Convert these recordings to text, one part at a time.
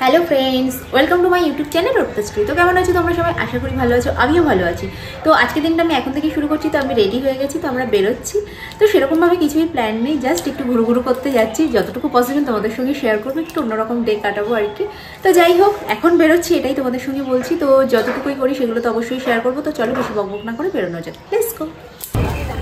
Hello friends, welcome to my YouTube channel Arpitashree. তো কেমন আছো তোমরা সবাই? আশা করি ভালো আছো, আমিও ভালো আছি। তো আজকের দিনটা আমি এখন থেকে শুরু করছি। তো আমি রেডি হয়ে গেছি, তো আমরা বেরোচ্ছি। তো সেরকমভাবে কিছুই প্ল্যান নেই, জাস্ট একটু ঘুরু করতে যাচ্ছি। যতটুকু পসিবল তোমাদের সঙ্গে শেয়ার করবো, একটু অন্যরকম ডে কাটাবো আর কি। তো যাই হোক, এখন বেরোচ্ছি, এটাই তোমাদের সঙ্গে বলছি। তো যতটুকুই করি সেগুলো তো অবশ্যই শেয়ার করবো। তো চলো বেশি বকবক না করে বেরোনো যাক, লেটস গো।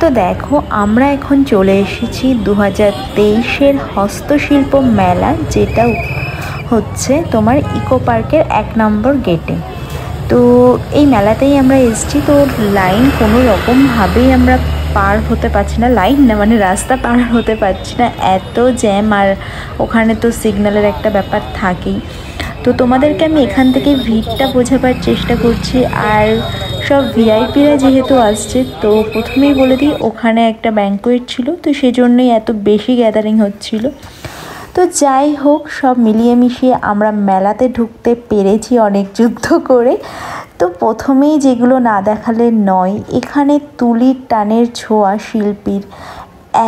তো দেখো, আমরা এখন চলে এসেছি 2023-এর হস্তশিল্প মেলা, যেটা হচ্ছে তোমার ইকো পার্কের 1 নম্বর গেটে। তো এই মেলাতেই আমরা এসেছি। তো লাইন কোনো রকমভাবেই আমরা পার হতে পারছি না, লাইন না মানে রাস্তা পার হতে পারছি না, এত জ্যাম। আর ওখানে তো সিগন্যালের একটা ব্যাপার থাকেই। তো তোমাদেরকে আমি এখান থেকে ভিড়টা বোঝাবার চেষ্টা করছি। আর সব ভিআইপিরা যেহেতু আসছে, তো প্রথমেই বলে দিই, ওখানে একটা ব্যাঙ্কোয়েট ছিল, তো সেজন্যই এত বেশি গ্যাদারিং হচ্ছিল। তো যাই হোক, সব মিলিয়ে মিশিয়ে আমরা মেলাতে ঢুকতে পেরেছি অনেক যুদ্ধ করে। তো প্রথমেই যেগুলো না দেখালে নয়, এখানে তুলির টানের ছোঁয়া শিল্পীর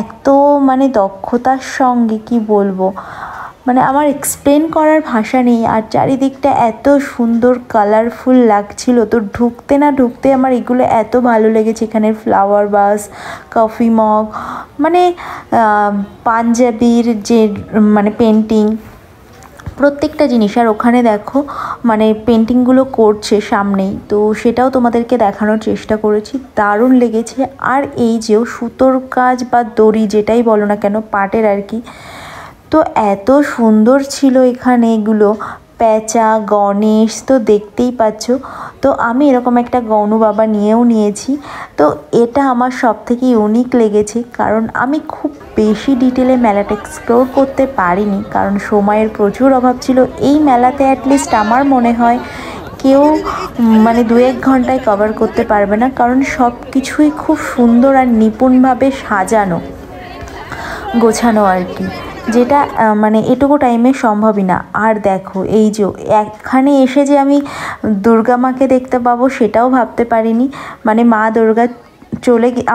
এত মানে দক্ষতার সঙ্গে কি বলবো, মানে আমার এক্সপ্লেন করার ভাষা নেই। আর চারিদিকটা এত সুন্দর কালারফুল লাগছিল। তো ঢুকতে না ঢুকতে আমার এগুলো এত ভালো লেগেছে। এখানের ফ্লাওয়ার বাস, কফি মগ, মানে পাঞ্জাবির যে মানে পেন্টিং, প্রত্যেকটা জিনিস। আর ওখানে দেখো মানে পেন্টিংগুলো করছে সামনেই, তো সেটাও তোমাদেরকে দেখানোর চেষ্টা করেছি, দারুণ লেগেছে। আর এই যে সুতোর কাজ বা দড়ি যেটাই বলো না কেন, পাটের আর কি, তো এত সুন্দর ছিল এখানে এগুলো। প্যাঁচা, গণেশ তো দেখতেই পাচ্ছ। তো আমি এরকম একটা গনু বাবা নিয়েও নিয়েছি। তো এটা আমার সব থেকে ইউনিক লেগেছে, কারণ আমি খুব বেশি ডিটেলে মেলাটা এক্সপ্লোর করতে পারিনি, কারণ সময়ের প্রচুর অভাব ছিল। এই মেলাতে অ্যাটলিস্ট আমার মনে হয় কেউ মানে 2-1 ঘন্টায় কভার করতে পারবে না, কারণ সব কিছুই খুব সুন্দর আর নিপুণভাবে সাজানো গোছানো আর কি, যেটা মানে এটুকু টাইমে সম্ভবই না। আর দেখো এই যে এখানে এসে যে আমি দুর্গা মাকে দেখতে পাবো সেটাও ভাবতে পারিনি। মানে মা দুর্গা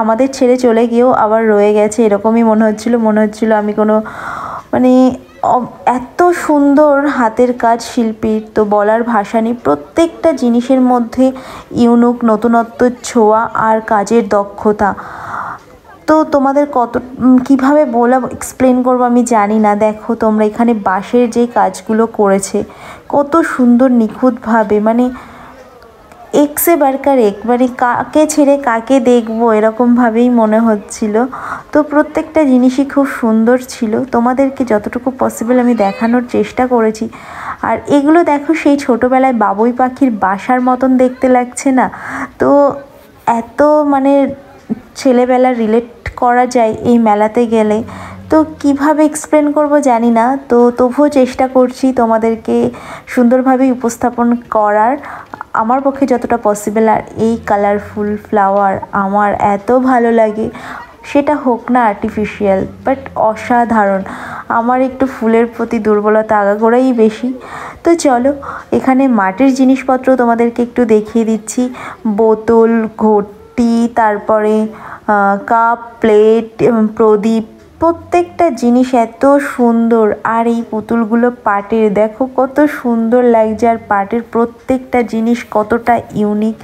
আমাদের ছেড়ে চলে গিয়েও আবার রয়ে গেছে, এরকমই মনে হচ্ছিল আমি কোনো মানে এত সুন্দর হাতের কাজ শিল্পীর, তো বলার ভাষা নেই। প্রত্যেকটা জিনিসের মধ্যে ইউনিক নতুনত্ব ছোঁয়া আর কাজের দক্ষতা। তো তোমাদের কীভাবে এক্সপ্লেন করবো আমি জানি না। দেখো তোমরা এখানে বাঁশের যে কাজগুলো করেছে কত সুন্দর নিখুঁতভাবে, মানে এক্সে বারকার এক, মানে কাকে ছেড়ে কাকে দেখবো এরকমভাবেই মনে হচ্ছিল। তো প্রত্যেকটা জিনিসই খুব সুন্দর ছিল, তোমাদেরকে যতটুকু পসিবল আমি দেখানোর চেষ্টা করেছি। আর এগুলো দেখো সেই ছোটোবেলায় বাবুই পাখির বাসার মতন দেখতে লাগছে না? তো এত মানে ছেলেবেলা রিলেট করা যায় এই মেলাতে গেলে। তো কিভাবে এক্সপ্লেন করব জানি না, তো তবুও চেষ্টা করছি তোমাদেরকে সুন্দরভাবে উপস্থাপন করার, আমার পক্ষে যতটা পসিবল। আর এই কালারফুল ফ্লাওয়ার আমার এত ভালো লাগে, সেটা হোক না আর্টিফিশিয়াল, বাট অসাধারণ। আমার একটু ফুলের প্রতি দুর্বলতা আগাগোড়াই বেশি। তো চলো, এখানে মাটির জিনিসপত্র তোমাদেরকে একটু দেখিয়ে দিচ্ছি। বোতল, ঘটি, তারপরে কাপ, প্লেট, প্রদীপ, প্রত্যেকটা জিনিস এত সুন্দর। আর এই পুতুলগুলো পাটের, দেখো কত সুন্দর লাগছে। আর পাটের প্রত্যেকটা জিনিস কতটা ইউনিক।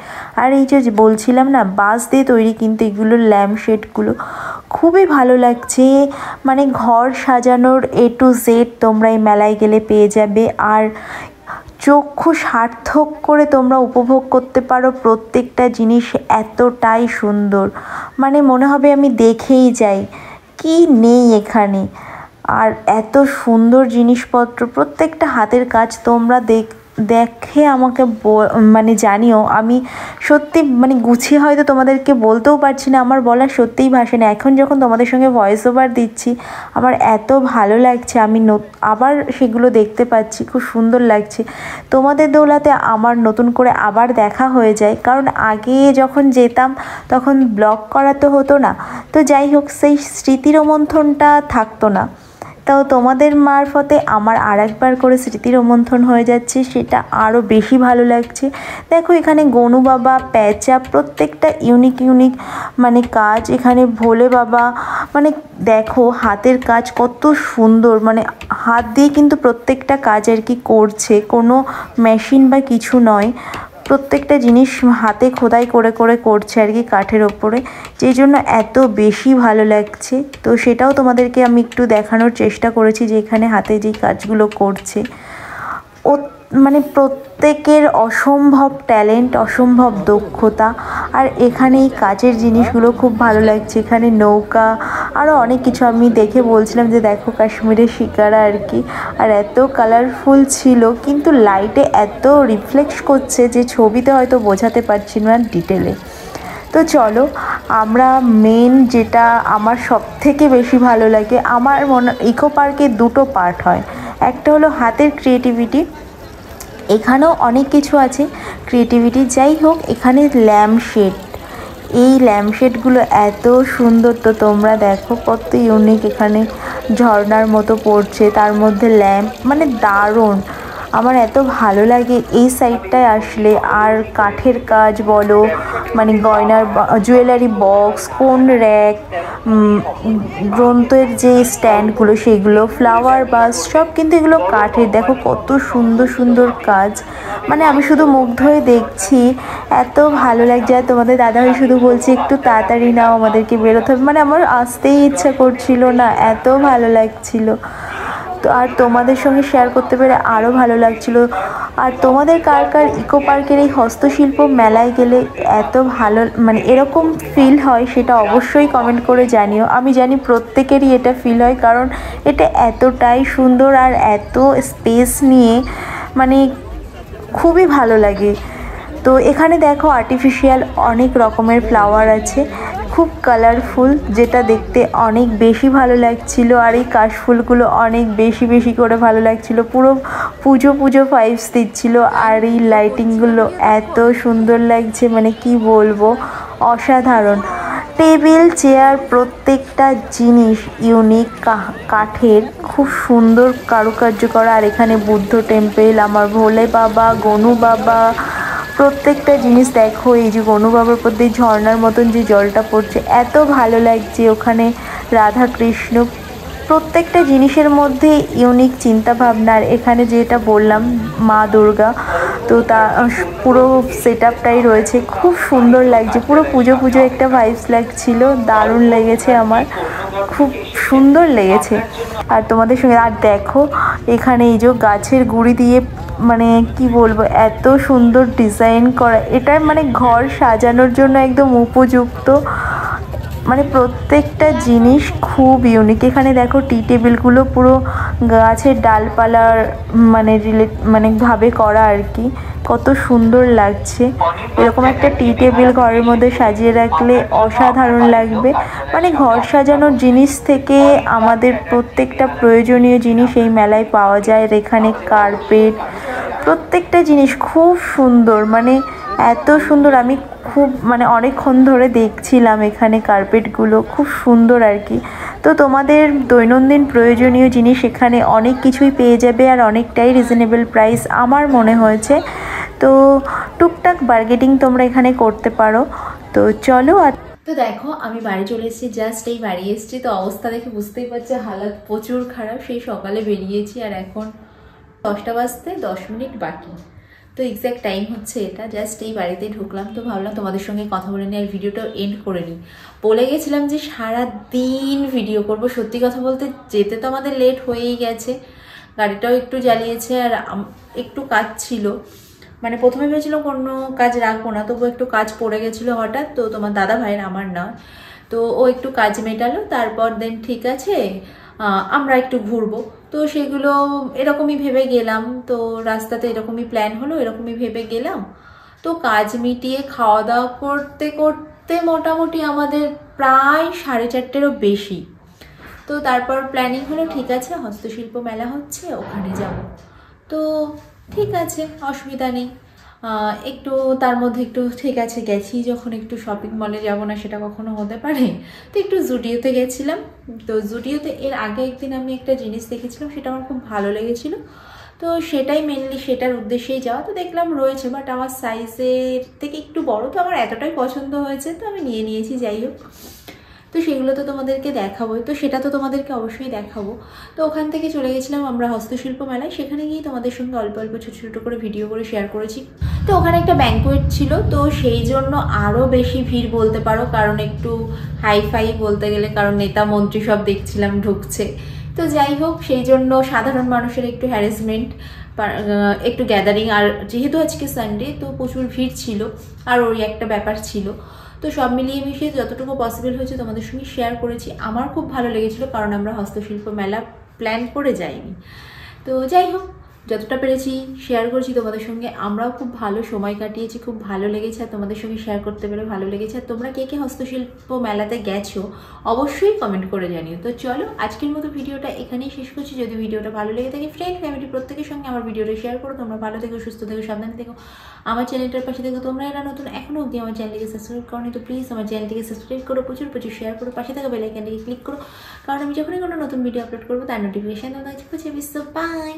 আর এই যে বলছিলাম না, বাঁশ দিয়ে তৈরি, কিন্তু এগুলো ল্যাম্পশেডগুলো খুবই ভালো লাগছে। মানে ঘর সাজানোর A to Z তোমরা এই মেলায় গেলে পেয়ে যাবে। আর চক্ষু সার্থক করে তোমরা উপভোগ করতে পারো প্রত্যেকটা জিনিস, এতটাই সুন্দর, মানে মনে হবে আমি দেখেই যাই, কি নেই এখানে। আর এত সুন্দর জিনিসপত্র, প্রত্যেকটা হাতের কাজ তোমরা দেখে আমাকে মানে জানিও। আমি সত্যি মানে গুছিয়ে হয়তো তোমাদেরকে বলতেও পারছি না, আমার বলা সত্যিই ভাষা না। এখন যখন তোমাদের সঙ্গে ভয়েস ওভার দিচ্ছি, আমার এত ভালো লাগছে, আমি আবার সেগুলো দেখতে পাচ্ছি, খুব সুন্দর লাগছে। তোমাদের দৌলাতে আমার নতুন করে আবার দেখা হয়ে যায়, কারণ আগে যখন যেতাম তখন ব্লগ করা তো হতো না। তো যাই হোক, সেই স্মৃতির রোমন্থনটা থাকতো না। তো তো তোমাদের মারফতে আমার আর একবার করে স্মৃতি রোমন্থন হয়ে যাচ্ছে, সেটা আরও বেশি ভালো লাগছে। দেখো এখানে গনু বাবা, প্যাঁচা, প্রত্যেকটা ইউনিক ইউনিক মানে কাজ। এখানে ভোলে বাবা, মানে দেখো হাতের কাজ কত সুন্দর, মানে হাত দিয়ে কিন্তু প্রত্যেকটা কাজ আর কি করছে, কোনো মেশিন বা কিছু নয়। প্রত্যেকটা জিনিস হাতে খোদাই করে করে করছে আর কি কাঠের ওপরে, যেই জন্য এত বেশি ভালো লাগছে। তো সেটাও তোমাদেরকে আমি একটু দেখানোর চেষ্টা করেছি যে এখানে হাতে যেই কাজগুলো করছে ও মানে প্রত্যেকের অসম্ভব ট্যালেন্ট, অসম্ভব দক্ষতা। আর এখানে এই কাজের জিনিসগুলো খুব ভালো লাগছে। এখানে নৌকা, আরও অনেক কিছু আমি দেখে বলছিলাম যে দেখো কাশ্মীরের শিকারা আর কি। আর এত কালারফুল ছিল, কিন্তু লাইটে এত রিফ্লেক্ট করছে যে ছবিতে হয়তো বোঝাতে পারছি না ডিটেলে। তো চলো আমরা মেন যেটা আমার সব থেকে বেশি ভালো লাগে, আমার মনে ইকো পার্কে দুটো পার্ট হয়। একটা হলো হাতের ক্রিয়েটিভিটি, এখানেও অনেক কিছু আছে ক্রিয়েটিভিটি। যাই হোক, এখানে ল্যাম্পশেড, এই ল্যাম্পশেডগুলো এত সুন্দর, তো তোমরা দেখো কত ইউনিক। এখানে ঝর্ণার মতো পড়ছে, তার মধ্যে ল্যাম্প, মানে দারুণ। আমার এত ভালো লাগে এই সাইডটায় আসলে। আর কাঠের কাজ বলো, মানে গয়নার জুয়েলারি বক্স, কোন র্যাক, গ্রন্থের যে স্ট্যান্ডগুলো সেগুলো, ফ্লাওয়ার বাস, সব কিন্তু এগুলো কাঠের। দেখো কত সুন্দর সুন্দর কাজ, মানে আমি শুধু মুগ্ধ হয়ে দেখছি, এত ভালো লাগছে। আর তোমাদের দাদাভাই শুধু বলছে একটু তাড়াতাড়ি নাও, আমাদেরকে বেরোতে হবে, মানে আমার আসতেই ইচ্ছা করছিল না, এত ভালো লাগছিল। তো আর তোমাদের সঙ্গে শেয়ার করতে পেরে আরও ভালো লাগছিল। আর তোমাদের কার কার ইকো পার্কের এই হস্তশিল্প মেলায় গেলে এত ভালো, মানে এরকম ফিল হয়, সেটা অবশ্যই কমেন্ট করে জানিও। আমি জানি প্রত্যেকেরই এটা ফিল হয়, কারণ এটা এতটাই সুন্দর আর এত স্পেস নিয়ে, মানে খুবই ভালো লাগে। তো এখানে দেখো আর্টিফিশিয়াল অনেক রকমের ফ্লাওয়ার আছে, খুব কালারফুল, যেটা দেখতে অনেক বেশি ভালো লাগছিল। আর এই কাশফুলগুলো অনেক বেশি বেশি করে ভালো লাগছিল, পুরো পুজো পুজো ভাইবস দিচ্ছিল। আর এই লাইটিংগুলো এত সুন্দর লাগছে, মানে কি বলবো, অসাধারণ। টেবিল চেয়ার প্রত্যেকটা জিনিস ইউনিক, কাঠের, খুব সুন্দর কারুকার্য করা। আর এখানে বুদ্ধ টেম্পেল, আমার ভোলে বাবা, গনু বাবা, প্রত্যেকটা জিনিস দেখো। এই যে গনু বাবার উপর দিয়ে ঝর্ণার মতন যে জলটা পড়ছে, এত ভালো লাগছে। ওখানে রাধা কৃষ্ণ, প্রত্যেকটা জিনিসের মধ্যে ইউনিক চিন্তা ভাবনা। আর এখানে যেটা বললাম মা দুর্গা, তো তা পুরো সেট আপটাই রয়েছে, খুব সুন্দর লাগছে, পুরো পুজো পুজো একটা ভাইবস লাগছিল, দারুণ লেগেছে আমার, খুব সুন্দর লেগেছে। আর তোমাদের সঙ্গে আর দেখো এখানে এই যে গাছের গুঁড়ি দিয়ে, মানে কি বলবো, এত সুন্দর ডিজাইন করা, এটা মানে ঘর সাজানোর জন্য একদম উপযুক্ত। মানে প্রত্যেকটা জিনিস খুব ইউনিক। এখানে দেখো টি টেবিলগুলো পুরো গাছের ডালপালার মানে ভাবে করা আর কি, কত সুন্দর লাগছে। এরকম একটা টি টেবিল ঘরের মধ্যে সাজিয়ে রাখলে অসাধারণ লাগবে। মানে ঘর সাজানোর জিনিস থেকে আমাদের প্রত্যেকটা প্রয়োজনীয় জিনিস এই মেলায় পাওয়া যায়। আর এখানে কার্পেট, প্রত্যেকটা জিনিস খুব সুন্দর, মানে এত সুন্দর। আমি খুব মানে অনেকক্ষণ ধরে দেখছিলাম এখানে কার্পেটগুলো, খুব সুন্দর আর কি। তো তোমাদের দৈনন্দিন প্রয়োজনীয় জিনিস এখানে অনেক কিছুই পেয়ে যাবে, আর অনেকটাই রিজনেবল প্রাইস আমার মনে হয়েছে। তো টুকটাক বার্গেটিং তোমরা এখানে করতে পারো। তো চলো। আর তো দেখো আমি বাড়ি চলে এসেছি, জাস্ট এই বাড়ি এসেছি, তো অবস্থা দেখে বুঝতেই পারছি হালাত প্রচুর খারাপ। সেই সকালে বেরিয়েছি আর এখন 10টা বাজতে 10 মিনিট বাকি। তো এক্স্যাক্ট টাইম হচ্ছে এটা, জাস্ট এই বাড়িতে ঢুকলাম। তো ভাবলাম তোমাদের সঙ্গে কথা বলে নিই আর ভিডিওটাও এন্ড করে নিই। বলে গেছিলাম যে সারা দিন ভিডিও করব। সত্যি কথা বলতে যেতে তো আমাদের লেট হয়েই গেছে, গাড়িটাও একটু জ্বালিয়েছে, আর একটু কাজ ছিল। মানে প্রথমে ভেবেছিলাম কোনো কাজ রাখবো না, তবু একটু কাজ পড়ে গেছিলো হঠাৎ। তো তোমার দাদা ভাইয়ের, আমার নয়, তো ও একটু কাজ মেটালো। তারপর দেন ঠিক আছে আমরা একটু ঘুরবো। তো সেগুলো এরকমই ভেবে গেলাম, তো রাস্তাতে এরকমই প্ল্যান হলো, এরকমই ভেবে গেলাম। তো কাজ মিটিয়ে খাওয়া দাওয়া করতে করতে মোটামুটি আমাদের প্রায় 4:30-ও বেশি। তো তারপর প্ল্যানিং হলো ঠিক আছে হস্তশিল্প মেলা হচ্ছে, ওখানে যাব। তো ঠিক আছে, অসুবিধা নেই। একটু তার মধ্যে একটু ঠিক আছে গেছি যখন একটু শপিং মলে যাবো না সেটা কখনো হতে পারে, তো একটু জুডিওতে গেছিলাম। তো জুডিওতে এর আগে একদিন আমি একটা জিনিস দেখেছিলাম, সেটা আমার খুব ভালো লেগেছিলো, তো সেটাই মেনলি সেটার উদ্দেশ্যেই যাওয়া। তো দেখলাম রয়েছে, বাট আমার সাইজের থেকে একটু বড়, তো আমার এতটাই পছন্দ হয়েছে তো আমি নিয়ে নিয়েছি। যাই হোক, তো সেগুলো তো তোমাদেরকে দেখাবোই, তো সেটা তো তোমাদেরকে অবশ্যই দেখাবো। তো ওখান থেকে চলে গেছিলাম আমরা হস্তশিল্প মেলায়, সেখানে গিয়ে তোমাদের সঙ্গে অল্প অল্প ছোটো ছোটো করে ভিডিও করে শেয়ার করেছি। তো ওখানে একটা ব্যাঙ্কোয়েট ছিল, তো সেই জন্য আরও বেশি ভিড় বলতে পারো, কারণ একটু হাইফাই বলতে গেলে, কারণ নেতা মন্ত্রী সব দেখছিলাম ঢুকছে। তো যাই হোক, সেই জন্য সাধারণ মানুষের একটু হ্যারাসমেন্ট, একটু গ্যাদারিং, আর যেহেতু আজকে সানডে তো প্রচুর ভিড় ছিল, আর ওই একটা ব্যাপার ছিল। তো সব মিলিয়ে মিশিয়ে যতটুকু পসিবল হয়েছে তোমাদের সঙ্গে শেয়ার করেছি। আমার খুব ভালো লেগেছিলো, কারণ আমরা হস্তশিল্প মেলা প্ল্যান করে যাইনি। তো যাই হোক, যতটা পেরেছি শেয়ার করছি তোমাদের সঙ্গে। আমরাও খুব ভালো সময় কাটিয়েছি, খুব ভালো লেগেছে, আর তোমাদের সঙ্গে শেয়ার করতে পেরে ভালো লেগেছে। আর তোমরা কে কে হস্তশিল্প মেলাতে গেছো অবশ্যই কমেন্ট করে জানিও। তো চলো, আজকের মতো ভিডিওটা এখানেই শেষ করছি। যদি ভিডিওটা ভালো লেগে থাকে, ফ্রেন্ড ফ্যামিলি প্রত্যেকের সঙ্গে আমার ভিডিওটা শেয়ার করো। তোমরা ভালো থেকো, সুস্থ থেকো, সাবধানে থেকো। আমার চ্যানেলটার পাশে থেকো। তোমরা এরা নতুন এখনও অবধি আমার চ্যানেলটিকে সাবস্ক্রাইব করো, তো প্লিজ আমার চ্যানেলটিকে সাবস্ক্রাইব করো, প্রচুর প্রচুর শেয়ার করো, পাশে থাকা বেল আইকনটিকে ক্লিক করো, কারণ আমি যখনই কোনো নতুন ভিডিও আপলোড করবো তার নোটিফিকেশন তোমাদের কাছে পৌঁছে যাবে। So by.